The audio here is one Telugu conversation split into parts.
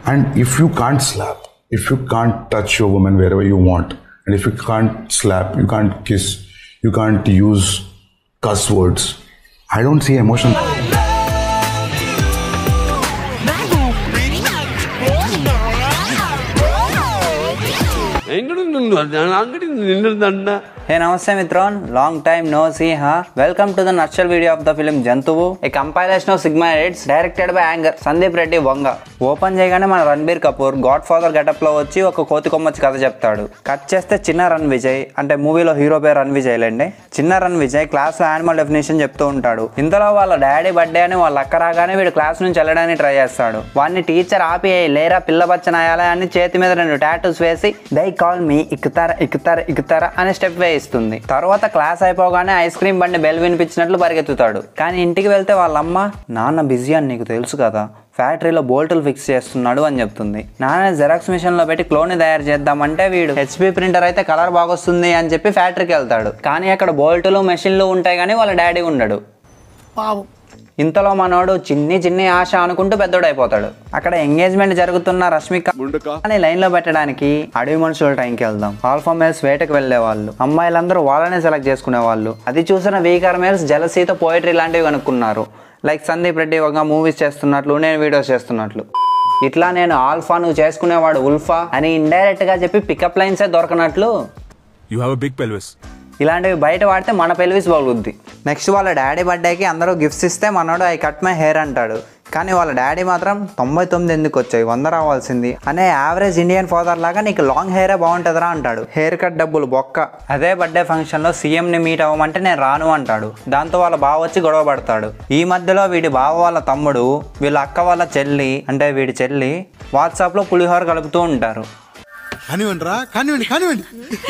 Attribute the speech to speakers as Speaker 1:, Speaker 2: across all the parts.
Speaker 1: And if you can't slap, if you can't touch your woman wherever you want, and if you can't slap, you can't kiss, you can't use cuss words, I don't see emotion.
Speaker 2: Hey, namaste Mitron. Long time no see, huh? Welcome to the nutshell video of the film Jantuvu, a compilation of Sigma edits directed by Anger Sandeep Reddy Vonga. Open చేయగానే మన Ranbir Kapoor God father getup లో వచ్చి ఒక కోతి కొమ్మచ్చి కథ చెప్తాడు. కట్ చేస్తే చిన్న రన్ విజయ్, అంటే మూవీలో హీరో పేరు రన్ విజయ్ లేండి. చిన్న రన్ విజయ్ క్లాస్ లో యానిమల్ డెఫినేషన్ చెప్తూ ఉంటాడు. ఇంతలో వాళ్ళ డాడీ బర్త్డే అని వాళ్ళ అక్క రాగానే వీడు క్లాస్ నుంచి వెళ్ళడానికి ట్రై చేస్తాడు. వాడిని టీచర్ ఆపి లేరా పిల్ల బచ్చనాయాలా అని చేతి మీద 2 టాటూస్ వేసి దై కాల్ మీ ఇక్కుతారా అనే స్టెప్ వేయిస్తుంది. తర్వాత క్లాస్ అయిపోగానే ఐస్ క్రీమ్ బండి బెల్ వినిపించినట్లు పరిగెత్తుతాడు. కానీ ఇంటికి వెళ్తే వాళ్ళమ్మ నాన్న బిజీ అని నీకు తెలుసు కదా, ఫ్యాక్టరీలో బోల్టులు ఫిక్స్ చేస్తున్నాడు అని చెప్తుంది. నాన్న జెరాక్స్ మిషన్ లో పెట్టి క్లోన్ ని తయారు చేద్దామంటే వీడు హెచ్పి ప్రింటర్ అయితే కలర్ బాగొస్తుంది అని చెప్పి ఫ్యాక్టరీకి వెళ్తాడు. కానీ అక్కడ బోల్టులు మెషిన్లు ఉంటాయి కానీ వాళ్ళ డాడీ ఉండడు. ఇంతలో మనోడు చిన్ని ఆశ అనుకుంటూ పెద్దోడైపోతాడు. అక్కడ ఎంగేజ్మెంట్ జరుగుతున్న రష్మిక అని లైన్ లో పెట్టడానికి అడవి మనుషుల టైంకి వెళ్దాం. ఆల్ఫా మేల్స్ వేటకు వెళ్లే వాళ్ళు, అమ్మాయిలందరూ వాళ్ళనే సెలెక్ట్ చేసుకునే వాళ్ళు. అది చూసిన వీకర్ మేల్స్ జలసీతో పోయిటరీ లాంటివి కనుక్కున్నారు. లైక్ సందీప్ రెడ్డి ఒక మూవీస్ చేస్తున్నట్లు, నేను వీడియోస్ చేస్తున్నట్లు. ఇట్లా నేను ఆల్ఫా, నువ్వు చేసుకునేవాడు ఉల్ఫా అని ఇండైరెక్ట్ గా చెప్పి పికప్ లైన్సే దొరకనట్లు ఇలాంటివి బయట వాడితే మన పెల్విస్ బాగుద్ది. నెక్స్ట్ వాళ్ళ డాడీ బర్త్డేకి అందరూ గిఫ్ట్స్ ఇస్తే మనోడు ఐ కట్ మై హెయిర్ అంటాడు. కానీ వాళ్ళ డాడీ మాత్రం 99 ఎందుకు వచ్చాయి, 100 రావాల్సింది అనే యావరేజ్ ఇండియన్ ఫాదర్ లాగా నీకు లాంగ్ హెయిరే బాగుంటుందిరా అంటాడు. హెయిర్ కట్ డబ్బులు బొక్క. అదే బర్త్డే ఫంక్షన్లో సీఎంని మీట్ అవ్వమంటే నేను రాను అంటాడు. దాంతో వాళ్ళ బావ వచ్చి గొడవ పడతాడు. ఈ మధ్యలో వీడి బావ వాళ్ళ తమ్ముడు వీళ్ళ అక్క వాళ్ళ చెల్లి, అంటే వీడి చెల్లి వాట్సాప్లో పులిహోర కలుపుతూ ఉంటారు.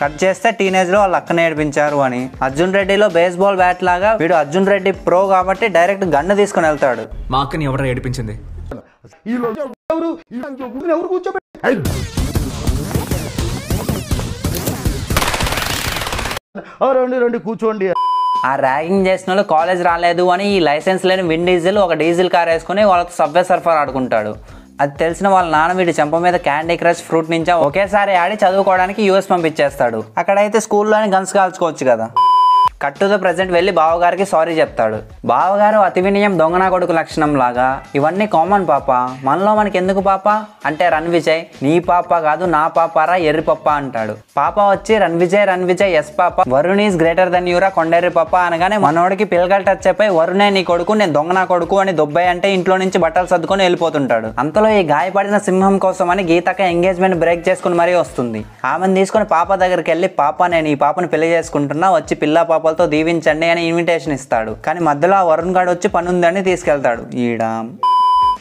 Speaker 2: కట్ చేస్తే టీనేజ్ లో వాళ్ళ అక్కనే ఏడిపించారు అని. అర్జున్ రెడ్డిలో బేస్బాల్ బ్యాట్ లాగా వీడు అర్జున్ రెడ్డి ప్రో కాబట్టి డైరెక్ట్ గన్ను తీసుకుని వెళ్తాడు.
Speaker 3: మా అక్కని ఎవరు ఏడిపించింది?
Speaker 4: కూర్చోండి.
Speaker 2: ఆ ర్యాగింగ్ చేసిన వాళ్ళు కాలేజ్ రాలేదు అని ఈ లైసెన్స్ లేని విన్ డీజిల్ ఒక డీజిల్ కార్ వేసుకుని వాళ్ళతో సబ్వే సర్ఫర్ ఆడుకుంటాడు. అది తెలిసిన వాళ్ళ నాన్న వీడి చెంప మీద క్యాండీ క్రష్ ఫ్రూట్ నుంచి ఒకేసారి ఆడి చదువుకోవడానికి యూఎస్ పంపించేస్తాడు. అక్కడైతే స్కూల్లోనే గన్స్ కాల్చుకోవచ్చు కదా. కట్ టు ద ప్రెజెంట్ వెళ్ళి బావగారికి సారీ చెప్తాడు. బావగారు అతి వినయం దొంగనా కొడుకు లక్షణం లాగా ఇవన్నీ కామన్ పాప, మనలో మనకి ఎందుకు పాప అంటే రన్ విజయ్ నీ పాప కాదు నా పాపారా ఎర్రి పప్ప అంటాడు. పాప వచ్చి రన్ విజయ్ ఎస్ పాప, వరుణ్ ఈజ్ గ్రేటర్ దెన్ యూరా కొండెర్రి పప్ప అనగానే మనోడికి పిల్లగల్ టచ్ అయిపోయి వరుణే నీ కొడుకు నేను దొంగనా కొడుకు అని దొబ్బాయి అంటే ఇంట్లో నుంచి బట్టలు సర్దుకొని వెళ్ళిపోతుంటాడు. అంతలో ఈ గాయపడిన సింహం కోసం అని గీతక ఎంగేజ్మెంట్ బ్రేక్ చేసుకుని మరీ వస్తుంది. ఆమెను తీసుకుని పాప దగ్గరికి వెళ్ళి పాప నేను ఈ పాపను పెళ్లి చేసుకుంటున్నా, వచ్చి పిల్ల పాప దీవించండి అని ఇన్విటేషన్ ఇస్తాడు. కానీ మధ్యలో ఆ వరుణ్ గాడు వచ్చి పనుందని తీసుకెళ్తాడు. ఈడ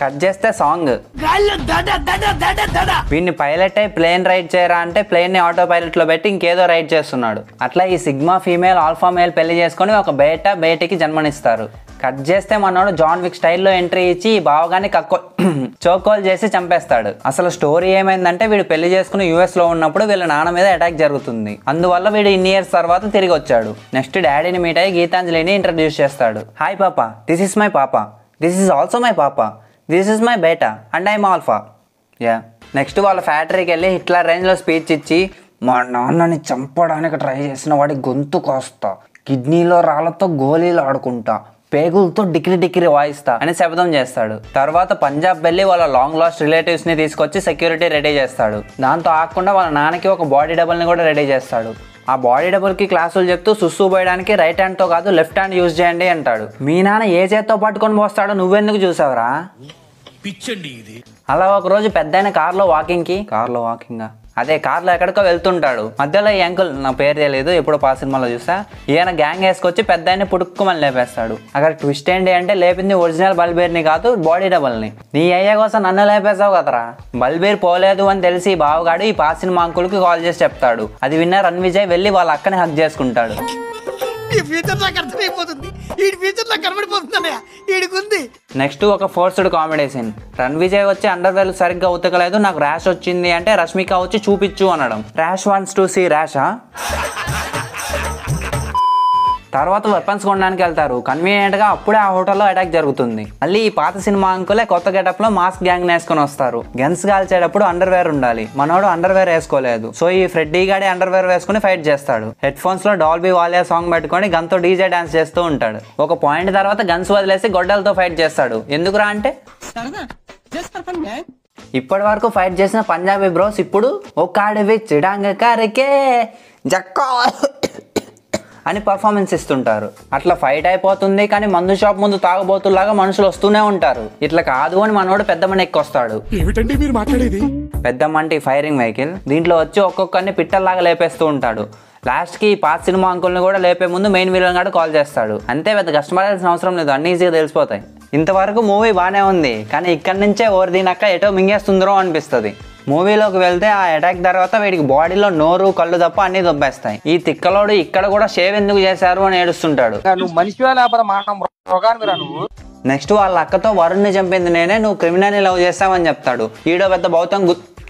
Speaker 2: కట్ చేస్తే సాంగ్ వీడిని పైలట్ అయి ప్లేన్ రైడ్ చేయరా అంటే ప్లేన్ ని ఆటో పైలట్ లో పెట్టి ఇంకేదో రైడ్ చేస్తున్నాడు. అట్లా ఈ సిగ్మా ఫీమేల్ ఆల్ఫా మేల్ పెళ్లి చేసుకుని ఒక బేటకి జన్మనిస్తారు. కట్ చేస్తే మనోడు జాన్ విక్ స్టైల్లో ఎంట్రీ ఇచ్చి ఈ బావగాన్ని చోకోల్ చేసి చంపేస్తాడు. అసలు స్టోరీ ఏమైందంటే వీడు పెళ్లి చేసుకుని యూఎస్ లో ఉన్నప్పుడు వీళ్ళ నాన్న మీద అటాక్ జరుగుతుంది. అందువల్ల వీడు ఇన్ని ఇయర్స్ తర్వాత తిరిగి వచ్చాడు. నెక్స్ట్ డాడీని మీట్ అయ్యి గీతాంజలిని ఇంట్రడ్యూస్ చేస్తాడు. హాయ్ పాపా, దిస్ ఇస్ మై పాపా, దిస్ ఇస్ ఆల్సో మై పాపా, this is my beta and I'm alpha. Next వాళ్ళ ఫ్యాక్టరీకి వెళ్ళి హిట్లర్ రేంజ్ లో స్పీచ్ ఇచ్చి మా నాన్నని చంపడానికి ట్రై చేసిన వాడి గొంతు కోస్తా, కిడ్నీలో రాళ్లతో గోళీలు ఆడుకుంటా, పేగులతో డిక్కిరి వాయిస్తా అని శబ్దం చేస్తాడు. తర్వాత పంజాబ్ వెళ్ళి వాళ్ళ లాంగ్ లాస్ట్ రిలేటివ్స్ ని తీసుకొచ్చి సెక్యూరిటీ రెడీ చేస్తాడు. దాంతో ఆగకుండా వాళ్ళ నాన్నకి ఒక బాడీ డబుల్ ని కూడా రెడీ చేస్తాడు. ఆ బాడీ డబుల్ కి క్లాసులు చెప్తూ సుస్సు పోయడానికి రైట్ హ్యాండ్ తో కాదు లెఫ్ట్ హ్యాండ్ యూజ్ చేయండి అంటాడు. మీ నాన్న ఏ చేత్తో పట్టుకొని పోస్తాడో నువ్వెందుకు చూసావురా పిచ్చండి ఇది. అలా ఒక రోజు పెద్దయిన కార్లో వాకింగ్ అదే కార్లో ఎక్కడికో వెళ్తుంటాడు. మధ్యలో ఈ అంకుల్, నా పేరు తెలియదు, ఎప్పుడో పా సినిమాలో చూసా, ఈయన గ్యాంగ్ వేసుకొచ్చి పెద్దాయన్ని పుట్టుకోమని లేపేస్తాడు. అక్కడ ట్విస్ట్ ఏంటి అంటే లేపింది ఒరిజినల్ బల్బేర్ని కాదు బాడీ డబుల్ని. నీ అయ్య కోసం నన్ను లేపేసావు కదరా. బల్బేర్ పోలేదు అని తెలిసి బావగాడు ఈ పా సినిమా అంకుల్కి కాల్ చేసి చెప్తాడు. అది విన్న రన్ విజయ్ వెళ్ళి వాళ్ళ అక్కని హక్ చేసుకుంటాడు. నెక్స్ట్ ఒక forced comedy scene. Ranvijay వచ్చి అండర్ వేర్ సరిగ్గా ఉతకలేదు, నాకు ర్యాష్ వచ్చింది అంటే రష్మిక వచ్చి చూపించు అనడం. ర్యాష్ వాంట్స్ టు సీ ర్యాషా. తర్వాత వెపన్స్ కొనడానికి వెళ్తారు. కన్వీనియంట్ గా అప్పుడే ఆ హోటల్లో అటాక్ జరుగుతుంది. మళ్ళీ ఈ పాత సినిమా అంకులే కొత్త గెటప్ లో మాస్క్ గ్యాంగ్ వేసుకొని వస్తారు. గన్స్ కాల్చేటప్పుడు అండర్వేర్ ఉండాలి. మనోడు అండర్వేర్ వేసుకోలేదు. సో ఈ ఫ్రెడ్డీ గాడి అండర్వేర్ వేసుకుని ఫైట్ చేస్తాడు. హెడ్ ఫోన్స్ లో డాల్బీ వాలియా సాంగ్ పెట్టుకొని గన్ తో డీజే డాన్స్ చేస్తూ ఉంటాడు. ఒక పాయింట్ తర్వాత గన్స్ వదిలేసి గొడ్డలతో ఫైట్ చేస్తాడు. ఎందుకురా అంటే ఇప్పటి వరకు ఫైట్ చేసిన పంజాబీ బ్రోస్ ఇప్పుడు ఒక్కడివి చిడాంగ కారికే జక్కో అని పర్ఫార్మెన్స్ ఇస్తుంటారు. అట్లా ఫైట్ అయిపోతుంది. కానీ మందు షాప్ ముందు తాగబోతులాగా మనుషులు వస్తూనే ఉంటారు. ఇట్లా కాదు అని మనోడు పెద్దమ్మని ఎక్కొస్తాడు. పెద్దమ్మ అంటే ఫైరింగ్ వెహికల్. దీంట్లో వచ్చి ఒక్కొక్కరిని పిట్టల్లాగా లేపేస్తూ ఉంటాడు. లాస్ట్ కి పాత సినిమా అంకుల్ని కూడా లేపే ముందు మెయిన్ విలన్ గాడు కాల్ చేస్తాడు. అంతే, పెద్ద కష్టపడాల్సిన అవసరం లేదు, అన్ని ఈజీగా తెలిసిపోతాయి. ఇంతవరకు మూవీ బాగానే ఉంది. కానీ ఇక్కడి నుంచే ఓరి దీనక్క ఎటో మింగేస్తుందో అనిపిస్తుంది. మూవీలోకి వెళ్తే ఆ అటాక్ తర్వాత వీడికి బాడీలో నోరు కళ్ళు తప్ప అన్ని దొబ్బేస్తాయి. ఈ తిక్కలోడు ఇక్కడ కూడా షేవ్ ఎందుకు చేశారు అని ఏడుస్తుంటాడు. నెక్స్ట్ వాళ్ళ అక్కతో వరుణ్ని చంపింది నేనే, నువ్వు క్రిమినల్ని లవ్ చేస్తావని చెప్తాడు. ఈడో పెద్ద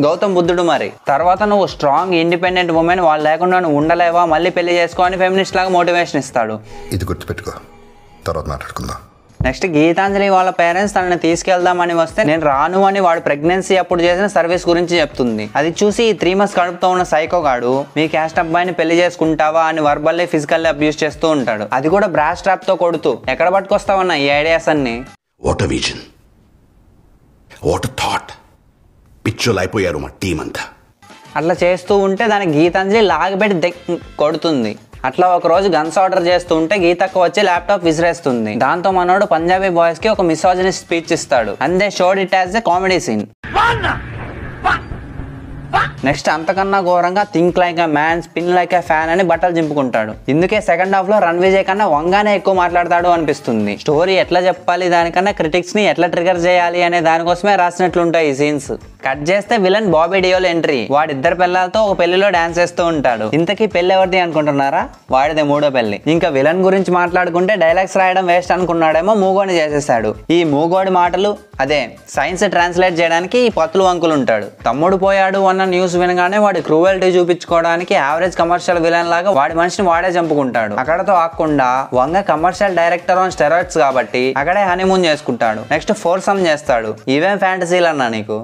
Speaker 2: గౌతమ్ బుద్ధుడు. మరి తర్వాత నువ్వు స్ట్రాంగ్ ఇండిపెండెంట్ ఉమెన్, వాళ్ళు లేకుండా నువ్వు ఉండలేవా, మళ్ళీ పెళ్లి చేసుకో అని ఫెమినిస్ట్ లాగా మోటివేషన్ ఇస్తాడు.
Speaker 3: ఇది గుర్తుపెట్టుకో, తర్వాత మాట్లాడుకుందాం.
Speaker 2: నెక్స్ట్ గీతాంజలి వాళ్ళ పేరెంట్స్ తనని తీసుకెళ్దామని వస్తే నేను రాను అని వాడు ప్రెగ్నెన్సీ అప్పుడు చేసిన సర్వీస్ గురించి చెప్తుంది. అది చూసి 3 months కడుపుతో ఉన్న సైకో గాడు మీ క్యాస్ట్ అబ్బాయిని పెళ్లి చేసుకుంటావా అని వర్బల్లీ ఫిజికల్లీ అబ్యూస్ చేస్తూ ఉంటాడు. అది కూడా బ్రాస్ ట్రాప్ తో కొడుతూ. ఎక్కడ పట్టుకొస్తావన్నా ఈ ఐడియాస్ అన్ని?
Speaker 5: What a vision, what a thought. పిచ్చోలు అయిపోయారు మా టీం అంతా.
Speaker 2: అట్లా చేస్తూ ఉంటే దానికి గీతాంజలి లాగబెట్టి కొడుతుంది. అట్లా ఒక రోజు గన్స్ ఆర్డర్ చేస్తూ ఉంటే గీతక్క వచ్చి ల్యాప్టాప్ విసిరేస్తుంది. దాంతో మనోడు పంజాబీ బాయ్స్ కి ఒక మిసోజినిస్ట్ స్పీచ్ ఇస్తాడు. And they showed it as a comedy scene. Next అంతకన్నా ఘోరంగా think like a man, spin like a fan అని బట్టలు చింపుకుంటాడు. ఇందుకే సెకండ్ హాఫ్ లో రణ్విజయ్ కన్నా వంగానే ఎక్కువ మాట్లాడతాడు అనిపిస్తుంది. స్టోరీ ఎట్లా చెప్పాలి, దానికన్నా క్రిటిక్స్ ని ఎట్లా ట్రిగర్ చేయాలి అనే దానికోసమే రాసినట్లుంటాయి ఈ సీన్స్. కట్ చేస్తే విలన్ బాబీ డియోల్ ఎంట్రీ. వాడిద్దరు పిల్లలతో ఒక పెళ్లిలో డాన్స్ చేస్తూ ఉంటాడు. ఇంతకీ పెళ్లి ఎవరిది అనుకుంటున్నారా? వాడిదే 3వ పెళ్లి. ఇంకా విలన్ గురించి మాట్లాడుకుంటే డైలాగ్స్ రాయడం వేస్ట్ అనుకున్నాడేమో మూగోని చేసేసాడు. ఈ మూగోడి మాటలు అదే సైన్స్ ట్రాన్స్లేట్ చేయడానికి ఈ పత్తులు అంకులు ఉంటాడు. తమ్ముడు పోయాడు అన్న న్యూస్ వినగానే వాడి క్రూవెల్టీ చూపించుకోవడానికి యావరేజ్ కమర్షియల్ విలన్ లాగా వాడి మనిషిని వాడే చంపుకుంటాడు. అక్కడతో ఆకుండా వంగ కమర్షియల్ డైరెక్టర్ ఆన్ స్టెరాయిడ్స్ కాబట్టి అక్కడే హనీమూన్ చేసుకుంటాడు. నెక్స్ట్ ఫోర్సమ్ చేస్తాడు. ఇవేం ఫ్యాంటసీలు అన్నా నీకు?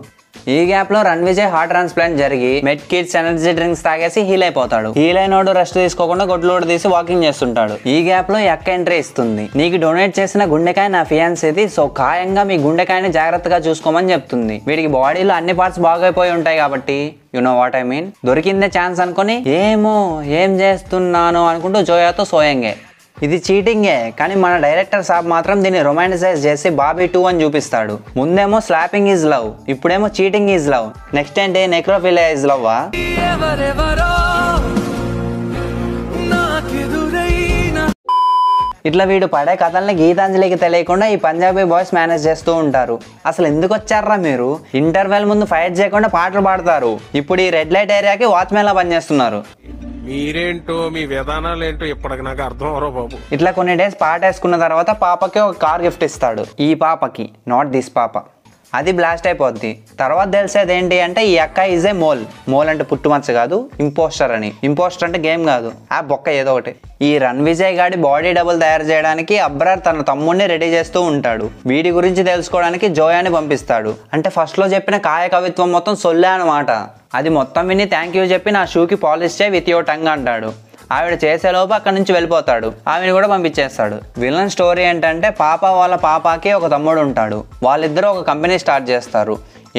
Speaker 2: ఈ గ్యాప్ లో రణ్విజయ్ హార్ట్ ట్రాన్స్ప్లాంట్ జరిగి మెడ్ కిడ్స్ ఎనర్జీ డ్రింక్స్ తాగేసి హీల్ అయిపోతాడు. హీల్ అయినోడు రెస్ట్ తీసుకోకుండా గొడ్లోడు తీసి వాకింగ్ చేస్తుంటాడు. ఈ గ్యాప్ లో అక్క ఎంట్రీ ఇస్తుంది. నీకు డొనేట్ చేసిన గుండెకాయ నా ఫియాన్సీది, సో ఖాయంగా మీ గుండెకాయని జాగ్రత్తగా చూసుకోమని చెప్తుంది. వీడికి బాడీలో అన్ని పార్ట్స్ బాగైపోయి ఉంటాయి కాబట్టి you know what I mean. దొరికిందే ఛాన్స్ అనుకుని ఏం చేస్తున్నాను అనుకుంటూ జోయాతో సోయంగే. ఇది చీటింగే, కానీ మన డైరెక్టర్ సాబ్ మాత్రం దీన్ని రొమాంటిసైజ్ చేసి బాబీ 2 అని చూపిస్తాడు. ముందేమో స్లాపింగ్ ఈజ్ లవ్, ఇప్పుడేమో చీటింగ్ ఈజ్ లవ్. నెక్స్ట్ ఏంటి నెక్రోఫిలియా ఈజ్ లవ్ వా? ఇట్లా వీడు పడే కథల్ని గీతాంజలికి తెలియకుండా ఈ పంజాబీ బాయ్స్ మేనేజ్ చేస్తూ ఉంటారు. అసలు ఎందుకు వచ్చారా మీరు? ఇంటర్వెల్ ముందు ఫైట్ చేయకుండా పాటలు పాడతారు. ఇప్పుడు ఈ రెడ్ లైట్ ఏరియాకి వాచ్మెన్ లా పనిచేస్తున్నారు.
Speaker 6: మీరేంటో మీ విధానాలు ఏంటో ఇప్పటికి నాకు అర్థం అవరో బాబు.
Speaker 2: ఇట్లా కొన్ని డేస్ పాట వేసుకున్న తర్వాత పాపకి ఒక కార్ గిఫ్ట్ ఇస్తాడు. ఈ పాపకి, నాట్ దిస్ పాప. అది బ్లాస్ట్ అయిపోద్ది. తర్వాత తెలిసేది ఏంటి అంటే ఈ అక్క ఈజ్ ఏ మోల్ అంటే పుట్టుమచ్చ కాదు, ఇంపోస్టర్ అని. ఇంపోస్టర్ అంటే గేమ్ కాదు, ఆ బొక్క ఏదో ఒకటి. ఈ రణ్విజయ్ గాడి బాడీ డబుల్ తయారు చేయడానికి అబ్రార్ తన తమ్ముడిని రెడీ చేస్తూ ఉంటాడు. వీడి గురించి తెలుసుకోవడానికి జోయాని పంపిస్తాడు. అంటే ఫస్ట్ లో చెప్పిన కాయ కవిత్వం మొత్తం సొల్లే అనమాట. అది మొత్తం విని థ్యాంక్ యూ చెప్పి నా షూకి పాలిష్ చేయి విత్ యువర్ టంగ్ అంటాడు. ఆవిడ చేసేలోపు అక్కడి నుంచి వెళ్ళిపోతాడు. ఆవిడని కూడా పంపించేస్తాడు. విలన్ స్టోరీ ఏంటంటే పాప వాళ్ళ పాపకి ఒక తమ్ముడు ఉంటాడు. వాళ్ళిద్దరూ ఒక కంపెనీ స్టార్ట్ చేస్తారు.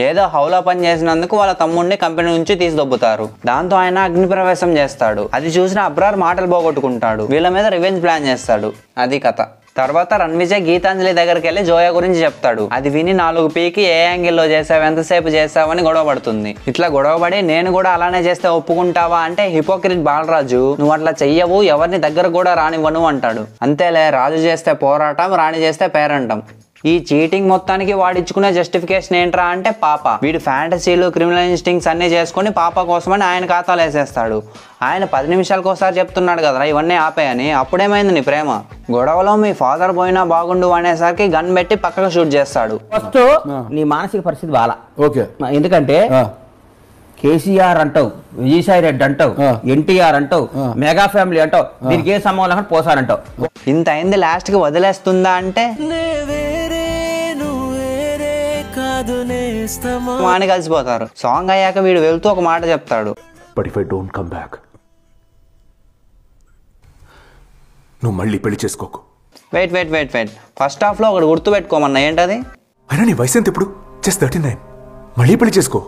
Speaker 2: ఏదో హౌలా పని చేసినందుకు వాళ్ళ తమ్ముడిని కంపెనీ నుంచి తీసి దొబ్బుతారు. దాంతో ఆయన అగ్నిప్రవేశం చేస్తాడు. అది చూసిన అబ్రార్ మాటలు పోగొట్టుకుంటాడు. వీళ్ళ మీద రివెంజ్ ప్లాన్ చేస్తాడు. అది కథ. తర్వాత రణ్విజయ్ గీతాంజలి దగ్గరికి వెళ్ళి జోయా గురించి చెప్తాడు. అది విని 4 పీకి ఏ యాంగిల్లో చేసావు, ఎంతసేపు చేసావని గొడవ పడుతుంది. ఇట్లా గొడవపడి నేను కూడా అలానే చేస్తే ఒప్పుకుంటావా అంటే హిపోక్రిట్ బాలరాజు నువ్వు అట్లా చెయ్యవు, ఎవరిని దగ్గర కూడా రానివ్వను అంటాడు. అంతేలే, రాజు చేస్తే పోరాటం, రాణి చేస్తే పేరంటం. ఈ చీటింగ్ మొత్తానికి వాడిచ్చుకునే జస్టిఫికేషన్ ఏంట్రా అంటే పాప. వీడు ఫ్యాంటసీలు, క్రిమినల్ ఇన్స్టింక్ట్స్ అన్ని చేసుకుని పాప కోసమని ఆయన ఖాతాలు వేసేస్తాడు. ఆయన 10 నిమిషాలకు ఒకసారి చెప్తున్నాడు కదరా ఇవన్నీ ఆపేయని. అప్పుడేమైంది నీ ప్రేమ? గొడవలో మీ ఫాదర్ పోయినా బాగుండు అనేసరికి గన్ పెట్టి పక్కకు షూట్ చేస్తాడు.
Speaker 7: ఫస్ట్ నీ మానసిక పరిస్థితి బాలా.
Speaker 4: ఓకే.
Speaker 7: ఎందుకంటే కేసీఆర్ అంటావు, విజయసాయి రెడ్డి అంటావు, ఎన్టీఆర్ అంటావు, మెగా ఫ్యామిలీ అంటావు, దీనికి ఏ సంబంధం లేకుండా పోసారంటావు.
Speaker 2: ఇంత అయింది లాస్ట్కి వదిలేస్తుందా అంటే వాణి కలిసిపోతారు. సాంగ్ అయ్యాక వీడు వెళ్తూ ఒక మాట చెప్తాడు,
Speaker 8: but if I don't come back నువ్వు మళ్ళీ పెళ్లి చేసుకోకు.
Speaker 2: వెయిట్ ఫస్ట్ హాఫ్లో ఒకటి గుర్తుపెట్టుకోమన్నా. ఏంటది?
Speaker 8: అయినా నీ వయసు ఎంత ఇప్పుడు? జస్ట్ 39. మళ్ళీ పెళ్లి చేసుకో.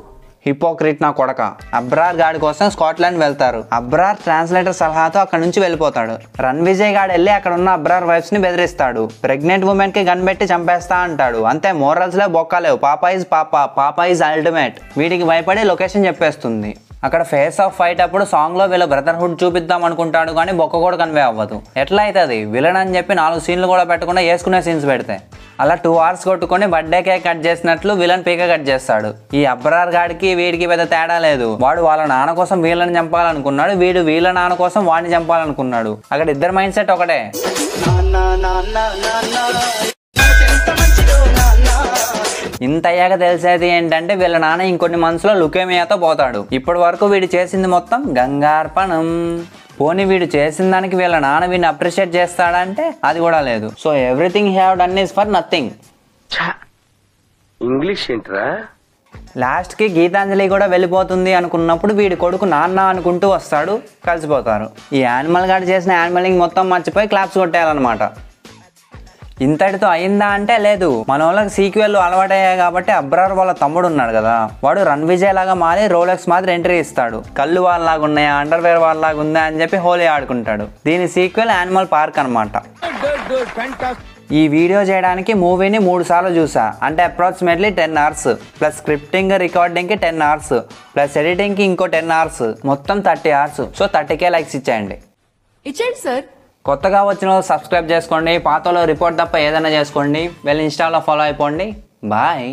Speaker 2: హిపోక్రిట్ నా కొడక. అబ్రార్ గాడి కోసం స్కాట్లాండ్ వెళ్తారు. అబ్రార్ ట్రాన్స్లేటర్ సలహాతో అక్కడ నుంచి వెళ్ళిపోతాడు. రణ్విజయ్ గాడు వెళ్ళి అక్కడ ఉన్న అబ్రార్ వైఫ్స్ ని బెదిరిస్తాడు. ప్రెగ్నెంట్ ఉమెన్ కి గన్ పెట్టి చంపేస్తా అంటాడు. అంతే, మోరల్స్ లే బొక్కలేవు. పాపా ఇస్ పాపా ఇస్ అల్టిమేట్. వీటికి భయపడి లొకేషన్ చెప్పేస్తుంది. అక్కడ ఫేస్ ఆఫ్ ఫైట్ అప్పుడు సాంగ్ లో వీళ్ళ బ్రదర్హుడ్ చూపిద్దాం అనుకుంటాడు కానీ బొక్క కూడా కన్వే అవ్వదు. ఎట్లా అవుతుంది? విలన్ అని చెప్పి 4 సీన్లు కూడా పెట్టకుండా వేసుకునే సీన్స్ పెడితే అలా 2 hours కొట్టుకొని బర్త్డే కేక్ కట్ చేసినట్లు విలన్ పీక కట్ చేస్తాడు. ఈ అబ్రార్ గాడికి వీడికి పెద్ద తేడా లేదు. వాడు వాళ్ళ నాన్న కోసం వీళ్ళని చంపాలనుకున్నాడు, వీడు వీళ్ళ నాన్న కోసం వాడిని చంపాలనుకున్నాడు. అక్కడ ఇద్దరు మైండ్ సెట్ ఒకటే. ఇంత అయ్యాక తెలిసేది ఏంటంటే వీళ్ళ నాన్న ఇంకొన్ని మంత్స్లో లుకేమియాతో పోతాడు. ఇప్పటి వరకు వీడు చేసింది మొత్తం గంగార్పణం. పోనీ వీడు చేసిన దానికి వీళ్ళ నాన్న వీడిని అప్రిషియేట్ చేస్తాడంటే అది కూడా లేదు. So everything have done is for nothing.
Speaker 6: English ఏంట్రా?
Speaker 2: లాస్ట్కి గీతాంజలి కూడా వెళ్ళిపోతుంది అనుకున్నప్పుడు వీడి కొడుకు నాన్న అనుకుంటూ వస్తాడు, కలిసిపోతారు. ఈ యానిమల్ గాడు చేసిన యానిమలింగ్ మొత్తం మర్చిపోయి క్లాప్స్ కొట్టేయాలన్నమాట. ఇంతటితో అయిందా అంటే లేదు. మన వాళ్ళకి సీక్వెల్ అలవాటయ్యాయి కాబట్టి అబ్రార్ వాళ్ళ తమ్ముడు ఉన్నాడు కదా, వాడు రణ్విజయ్ లాగా మారి రోలెక్స్ మాదిరి ఎంట్రీ ఇస్తాడు. కళ్ళు వాళ్ళలాగా ఉన్నాయా, అండర్వేర్ వాళ్ళలాగా ఉందా అని చెప్పి హోలీ ఆడుకుంటాడు. దీని సీక్వెల్ యానిమల్ పార్క్ అనమాట. ఈ వీడియో చేయడానికి మూవీని 3 సార్లు చూసా. అంటే అప్రాక్సిమేట్లీ 10 hours ప్లస్ స్క్రిప్టింగ్ రికార్డింగ్కి 10 hours ప్లస్ ఎడిటింగ్కి ఇంకో 10 hours, మొత్తం 30 hours. సో 30K లైక్స్ ఇచ్చేయండి.
Speaker 9: ఇచ్చేయండి సార్.
Speaker 2: కొత్తగా వచ్చిన వాళ్ళు సబ్స్క్రైబ్ చేసుకోండి. పాతలో రిపోర్ట్ తప్ప ఏదైనా చేసుకోండి. వెళ్ళి ఇన్స్టాలో ఫాలో అయిపోండి. బాయ్.